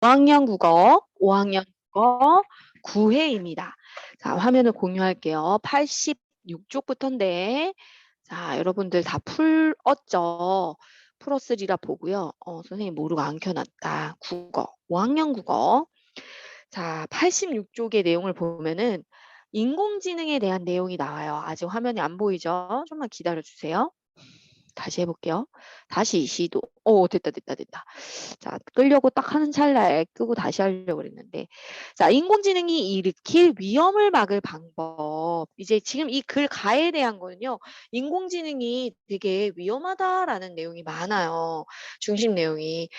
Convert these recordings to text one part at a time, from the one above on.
5학년 국어, 5학년 국어 9회입니다. 자, 화면을 공유할게요. 86쪽부터인데, 자, 여러분들 다 풀었죠? 풀었으리라 보고요. 선생님 모르고 안 켜놨다. 국어, 5학년 국어. 자, 86쪽의 내용을 보면은 인공지능에 대한 내용이 나와요. 아직 화면이 안 보이죠? 좀만 기다려주세요. 다시 해볼게요. 다시 시도. 됐다. 자, 끄려고 딱 하는 찰나에 끄고 다시 하려고 그랬는데. 자, 인공지능이 일으킬 위험을 막을 방법. 이제 지금 이 글 가에 대한 거는요. 인공지능이 되게 위험하다라는 내용이 많아요. 중심 내용이.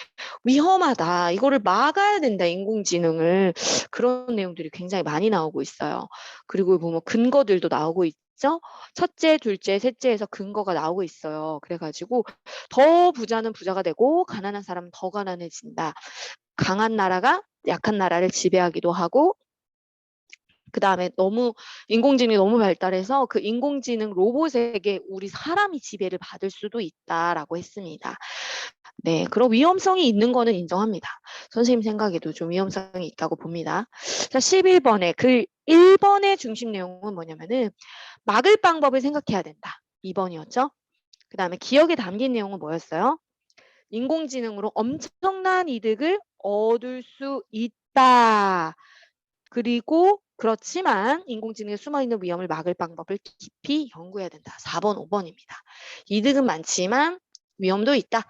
위험하다. 이거를 막아야 된다. 인공지능을. 그런 내용들이 굉장히 많이 나오고 있어요. 그리고 뭐 근거들도 나오고 있죠. 첫째, 둘째, 셋째에서 근거가 나오고 있어요. 그래가지고 더 부자는 부자가 되고 가난한 사람은 더 가난해진다. 강한 나라가 약한 나라를 지배하기도 하고 그 다음에 너무 인공지능이 너무 발달해서 그 인공지능 로봇에게 우리 사람이 지배를 받을 수도 있다라고 했습니다. 네, 그런 위험성이 있는 거는 인정합니다. 선생님 생각에도 좀 위험성이 있다고 봅니다. 자, 11번에 글 1번의 중심 내용은 뭐냐면은 막을 방법을 생각해야 된다. 2번이었죠. 그 다음에 기억에 담긴 내용은 뭐였어요? 인공지능으로 엄청난 이득을 얻을 수 있다. 그리고 그렇지만 인공지능에 숨어있는 위험을 막을 방법을 깊이 연구해야 된다. 4번, 5번입니다. 이득은 많지만 위험도 있다.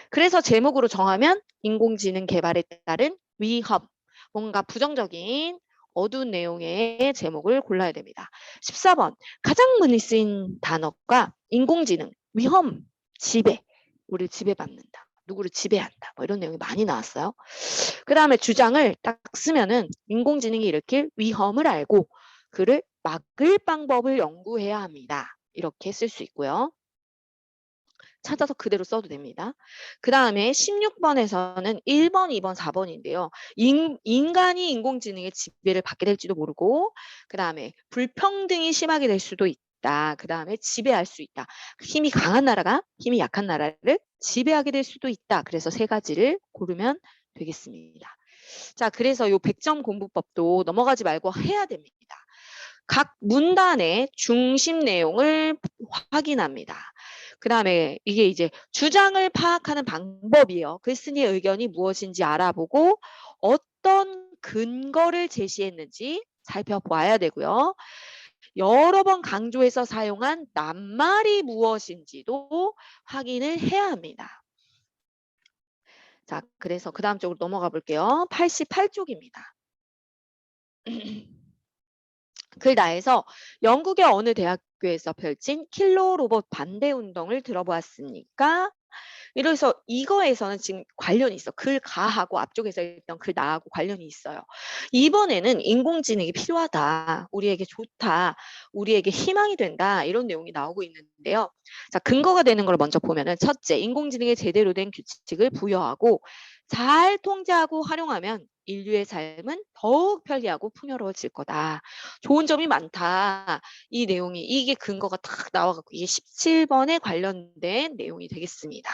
그래서 제목으로 정하면 인공지능 개발에 따른 위험, 뭔가 부정적인 어두운 내용의 제목을 골라야 됩니다. 14번, 가장 많이 쓰인 단어가 인공지능, 위험, 지배, 우리를 지배받는다. 누구를 지배한다. 뭐 이런 내용이 많이 나왔어요. 그 다음에 주장을 딱 쓰면은 인공지능이 일으킬 위험을 알고 그를 막을 방법을 연구해야 합니다. 이렇게 쓸 수 있고요. 찾아서 그대로 써도 됩니다. 그 다음에 16번에서는 1번, 2번, 4번인데요. 인간이 인공지능의 지배를 받게 될지도 모르고 그 다음에 불평등이 심하게 될 수도 있다. 그 다음에 지배할 수 있다. 힘이 강한 나라가 힘이 약한 나라를 지배하게 될 수도 있다. 그래서 세 가지를 고르면 되겠습니다. 자, 그래서 요 100점 공부법도 넘어가지 말고 해야 됩니다. 각 문단의 중심 내용을 확인합니다. 그 다음에 이게 이제 주장을 파악하는 방법이에요. 글쓴이의 의견이 무엇인지 알아보고 어떤 근거를 제시했는지 살펴봐야 되고요. 여러 번 강조해서 사용한 낱말이 무엇인지도 확인을 해야 합니다. 자, 그래서 그 다음 쪽으로 넘어가 볼게요. 88쪽입니다. 글 나에서 영국의 어느 대학교에서 펼친 킬러 로봇 반대 운동을 들어보았습니까? 이래서 이거에서는 지금 관련이 있어. 글 가하고 앞쪽에서 있던 글 나하고 관련이 있어요. 이번에는 인공지능이 필요하다. 우리에게 좋다. 우리에게 희망이 된다. 이런 내용이 나오고 있는데요. 자, 근거가 되는 걸 먼저 보면은 첫째, 인공지능에 제대로 된 규칙을 부여하고 잘 통제하고 활용하면 인류의 삶은 더욱 편리하고 풍요로워질 거다. 좋은 점이 많다. 이 내용이 이게 근거가 딱 나와갖고 이게 17번에 관련된 내용이 되겠습니다.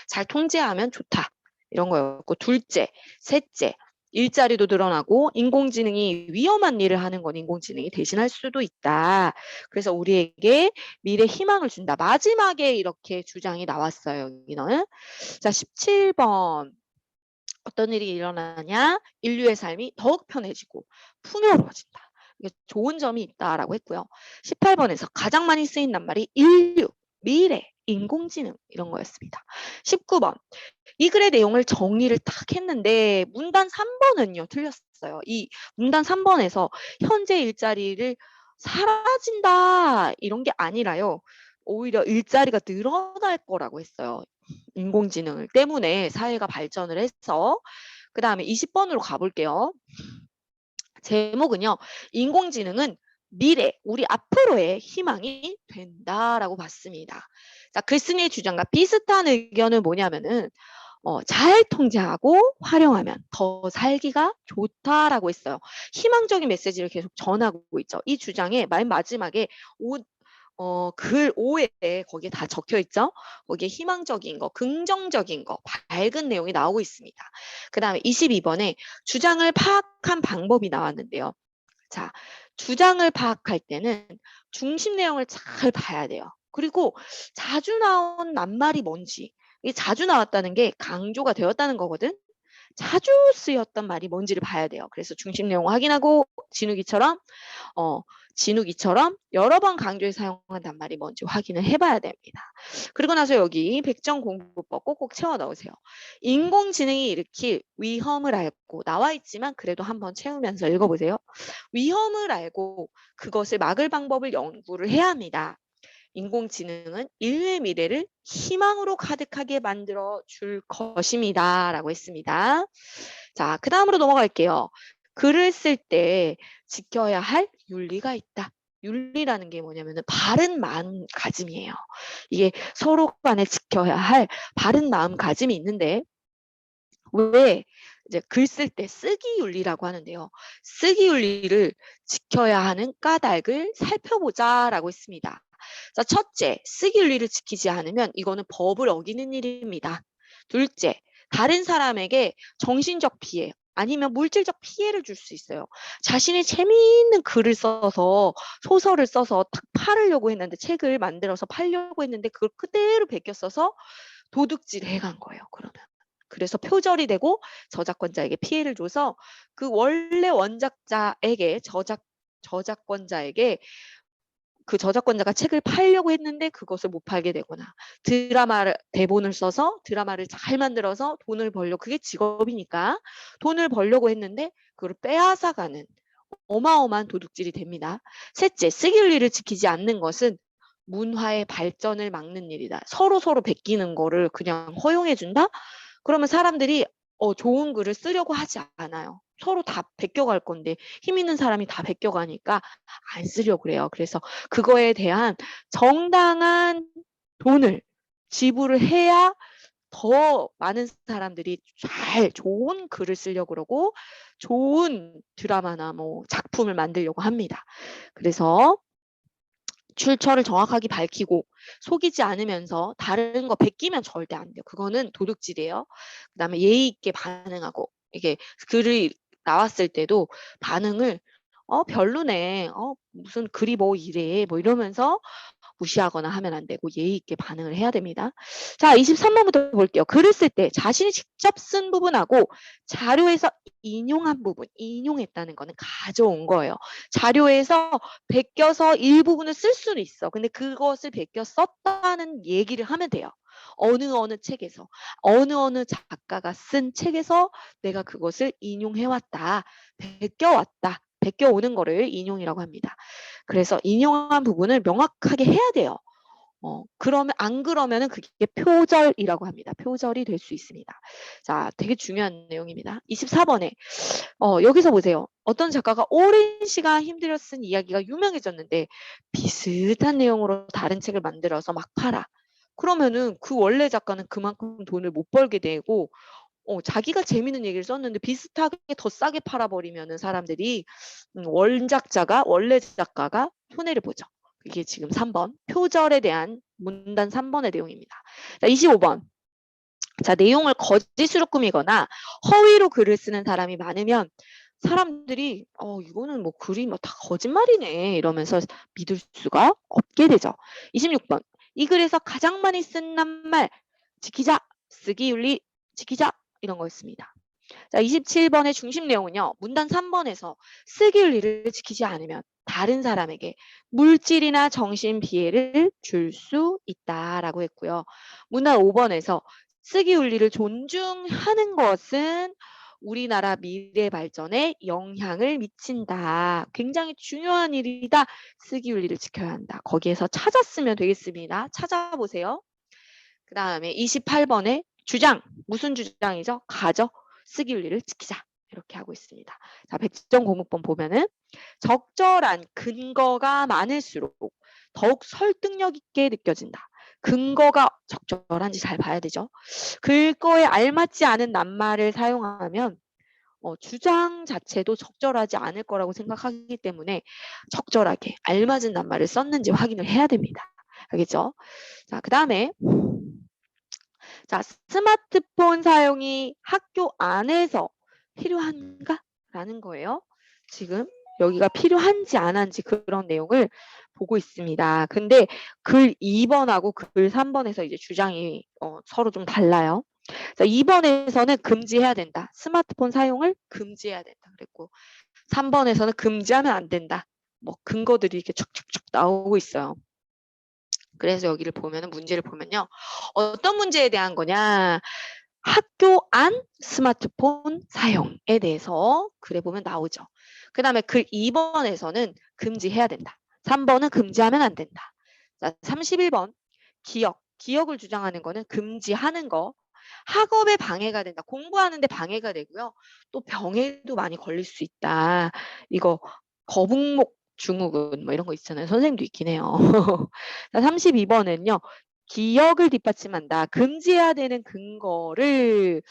잘 통제하면 좋다. 이런 거였고 둘째, 셋째, 일자리도 늘어나고 인공지능이 위험한 일을 하는 건 인공지능이 대신할 수도 있다. 그래서 우리에게 미래 희망을 준다. 마지막에 이렇게 주장이 나왔어요. 여기는. 자, 17번. 어떤 일이 일어나냐? 인류의 삶이 더욱 편해지고 풍요로워진다. 이게 좋은 점이 있다라고 했고요. 18번에서 가장 많이 쓰인 낱말이 인류, 미래, 인공지능 이런 거였습니다. 19번. 이 글의 내용을 정리를 딱 했는데 문단 3번은요. 틀렸어요. 이 문단 3번에서 현재 일자리를 사라진다 이런 게 아니라요. 오히려 일자리가 늘어날 거라고 했어요. 인공지능 때문에 사회가 발전을 해서 그 다음에 20번으로 가볼게요. 제목은요. 인공지능은 미래, 우리 앞으로의 희망이 된다라고 봤습니다. 자, 글쓴이의 주장과 비슷한 의견은 뭐냐면은 잘 통제하고 활용하면 더 살기가 좋다라고 했어요. 희망적인 메시지를 계속 전하고 있죠. 이 주장의 맨 마지막에 글 5에 거기에 다 적혀 있죠. 거기에 희망적인 거, 긍정적인 거, 밝은 내용이 나오고 있습니다. 그 다음에 22번에 주장을 파악한 방법이 나왔는데요. 자, 주장을 파악할 때는 중심 내용을 잘 봐야 돼요. 그리고 자주 나온 낱말이 뭔지, 이게 자주 나왔다는 게 강조가 되었다는 거거든. 자주 쓰였던 말이 뭔지를 봐야 돼요. 그래서 중심 내용 확인하고 진욱이처럼 진욱이처럼 여러 번 강조해서 사용한 단말이 뭔지 확인을 해봐야 됩니다. 그리고 나서 여기 백정공부법 꼭꼭 채워 넣으세요. 인공지능이 일으킬 위험을 알고 나와 있지만 그래도 한번 채우면서 읽어보세요. 위험을 알고 그것을 막을 방법을 연구를 해야 합니다. 인공지능은 인류의 미래를 희망으로 가득하게 만들어 줄 것입니다. 라고 했습니다. 자, 그 다음으로 넘어갈게요. 글을 쓸 때 지켜야 할 윤리가 있다. 윤리라는 게 뭐냐면 바른 마음가짐이에요. 이게 서로 간에 지켜야 할 바른 마음가짐이 있는데 왜 이제 글 쓸 때 쓰기 윤리라고 하는데요. 쓰기 윤리를 지켜야 하는 까닭을 살펴보자라고 했습니다. 자, 첫째, 쓰기 윤리를 지키지 않으면 이거는 법을 어기는 일입니다. 둘째, 다른 사람에게 정신적 피해 아니면 물질적 피해를 줄 수 있어요. 자신이 재미있는 글을 써서 소설을 써서 탁 팔으려고 했는데 책을 만들어서 팔려고 했는데 그걸 그대로 베껴 써서 도둑질 해간 거예요. 그러면. 그래서 표절이 되고 저작권자에게 피해를 줘서 그 원래 원작자에게 저작권자에게 그 저작권자가 책을 팔려고 했는데 그것을 못 팔게 되거나 드라마를 대본을 써서 드라마를 잘 만들어서 돈을 벌려고 그게 직업이니까 돈을 벌려고 했는데 그걸 빼앗아가는 어마어마한 도둑질이 됩니다. 셋째, 쓰기 윤리를 지키지 않는 것은 문화의 발전을 막는 일이다. 서로 베끼는 거를 그냥 허용해 준다? 그러면 사람들이 좋은 글을 쓰려고 하지 않아요. 서로 다 베껴갈 건데 힘 있는 사람이 다 베껴가니까 안 쓰려고 그래요. 그래서 그거에 대한 정당한 돈을 지불을 해야 더 많은 사람들이 잘 좋은 글을 쓰려고 그러고 좋은 드라마나 뭐 작품을 만들려고 합니다. 그래서 출처를 정확하게 밝히고 속이지 않으면서 다른 거 베끼면 절대 안 돼요. 그거는 도둑질이에요. 그다음에 예의 있게 반응하고 이게 글이 나왔을 때도 반응을 별로네. 무슨 글이 뭐 이래. 뭐 이러면서 무시하거나 하면 안 되고 예의 있게 반응을 해야 됩니다. 자, 23번부터 볼게요. 글을 쓸 때 자신이 직접 쓴 부분하고 자료에서 인용한 부분, 인용했다는 거는 가져온 거예요. 자료에서 베껴서 일부분을 쓸 수는 있어. 근데 그것을 베껴 썼다는 얘기를 하면 돼요. 어느 책에서 어느 작가가 쓴 책에서 내가 그것을 인용해왔다. 베껴왔다. 베껴오는 거를 인용이라고 합니다. 그래서 인용한 부분을 명확하게 해야 돼요. 그러면 안 그러면은 그게 표절이라고 합니다. 표절이 될 수 있습니다. 자, 되게 중요한 내용입니다. 24번에 여기서 보세요. 어떤 작가가 오랜 시간 힘들어 쓴 이야기가 유명해졌는데 비슷한 내용으로 다른 책을 만들어서 막 팔아. 그러면은 그 원래 작가는 그만큼 돈을 못 벌게 되고 자기가 재밌는 얘기를 썼는데 비슷하게 더 싸게 팔아버리면은 사람들이 원래 작가가 손해를 보죠. 이게 지금 3번 표절에 대한 문단 3번의 내용입니다. 자, 25번. 자, 내용을 거짓으로 꾸미거나 허위로 글을 쓰는 사람이 많으면 사람들이 이거는 뭐 글이 뭐 다 거짓말이네 이러면서 믿을 수가 없게 되죠. 26번. 이 글에서 가장 많이 쓴 낱말 지키자. 쓰기 윤리 지키자. 이런 거였습니다. 자, 27번의 중심 내용은요. 문단 3번에서 쓰기 윤리를 지키지 않으면 다른 사람에게 물질이나 정신 피해를 줄 수 있다라고 했고요. 문단 5번에서 쓰기 윤리를 존중하는 것은 우리나라 미래 발전에 영향을 미친다. 굉장히 중요한 일이다. 쓰기 윤리를 지켜야 한다. 거기에서 찾았으면 되겠습니다. 찾아보세요. 그 다음에 28번에 주장. 무슨 주장이죠? 가져. 쓰기 윤리를 지키자. 이렇게 하고 있습니다. 자, 백정고목본 보면은 적절한 근거가 많을수록 더욱 설득력 있게 느껴진다. 근거가 적절한지 잘 봐야 되죠. 글거에 알맞지 않은 낱말을 사용하면 주장 자체도 적절하지 않을 거라고 생각하기 때문에 적절하게 알맞은 낱말을 썼는지 확인을 해야 됩니다. 알겠죠? 자, 그다음에 자, 스마트폰 사용이 학교 안에서 필요한가? 라는 거예요. 지금 여기가 필요한지 안 한지 그런 내용을 보고 있습니다. 근데 글 2번하고 글 3번에서 이제 주장이 서로 좀 달라요. 자, 2번에서는 금지해야 된다. 스마트폰 사용을 금지해야 된다. 그랬고 3번에서는 금지하면 안 된다. 뭐 근거들이 이렇게 촉촉촉 나오고 있어요. 그래서 여기를 보면은 문제를 보면요. 어떤 문제에 대한 거냐? 학교 안 스마트폰 사용에 대해서 글에 보면 나오죠. 그 다음에 글 2번에서는 금지해야 된다. 3번은 금지하면 안 된다. 자, 31번 기억을 주장하는 거는 금지하는 거. 학업에 방해가 된다. 공부하는데 방해가 되고요. 또 병에도 많이 걸릴 수 있다. 이거 거북목 증후군 뭐 이런 거 있잖아요. 선생님도 있긴 해요. 자, 32번은요. 기억을 뒷받침한다. 금지해야 되는 근거를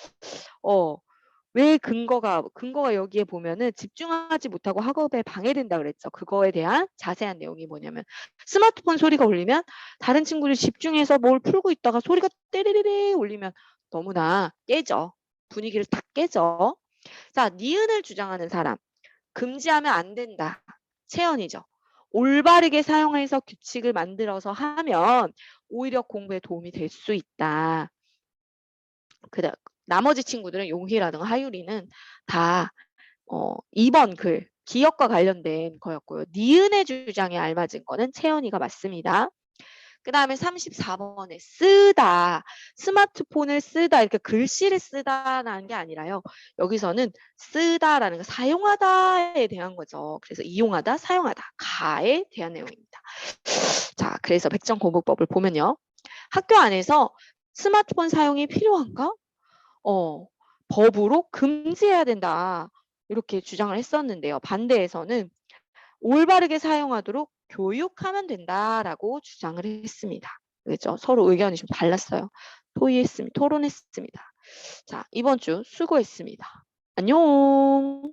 왜 근거가 여기에 보면은 집중하지 못하고 학업에 방해된다 그랬죠. 그거에 대한 자세한 내용이 뭐냐면 스마트폰 소리가 울리면 다른 친구들이 집중해서 뭘 풀고 있다가 소리가 떼레레레 울리면 너무나 깨져. 분위기를 딱 깨져. 자, 니은을 주장하는 사람. 금지하면 안 된다. 채연이죠. 올바르게 사용해서 규칙을 만들어서 하면 오히려 공부에 도움이 될 수 있다. 나머지 친구들은 용희라든가 하유리는 다 2번 글 기억과 관련된 거였고요. 니은의 주장에 알맞은 거는 채연이가 맞습니다. 그 다음에 34번에 쓰다. 스마트폰을 쓰다. 이렇게 글씨를 쓰다라는 게 아니라요. 여기서는 쓰다라는 거 사용하다에 대한 거죠. 그래서 이용하다, 사용하다, 가에 대한 내용입니다. 자, 그래서 백정공부법을 보면요. 학교 안에서 스마트폰 사용이 필요한가? 법으로 금지해야 된다. 이렇게 주장을 했었는데요. 반대에서는 올바르게 사용하도록 교육하면 된다라고 주장을 했습니다. 그렇죠? 서로 의견이 좀 달랐어요. 토론했습니다. 자, 이번 주 수고했습니다. 안녕.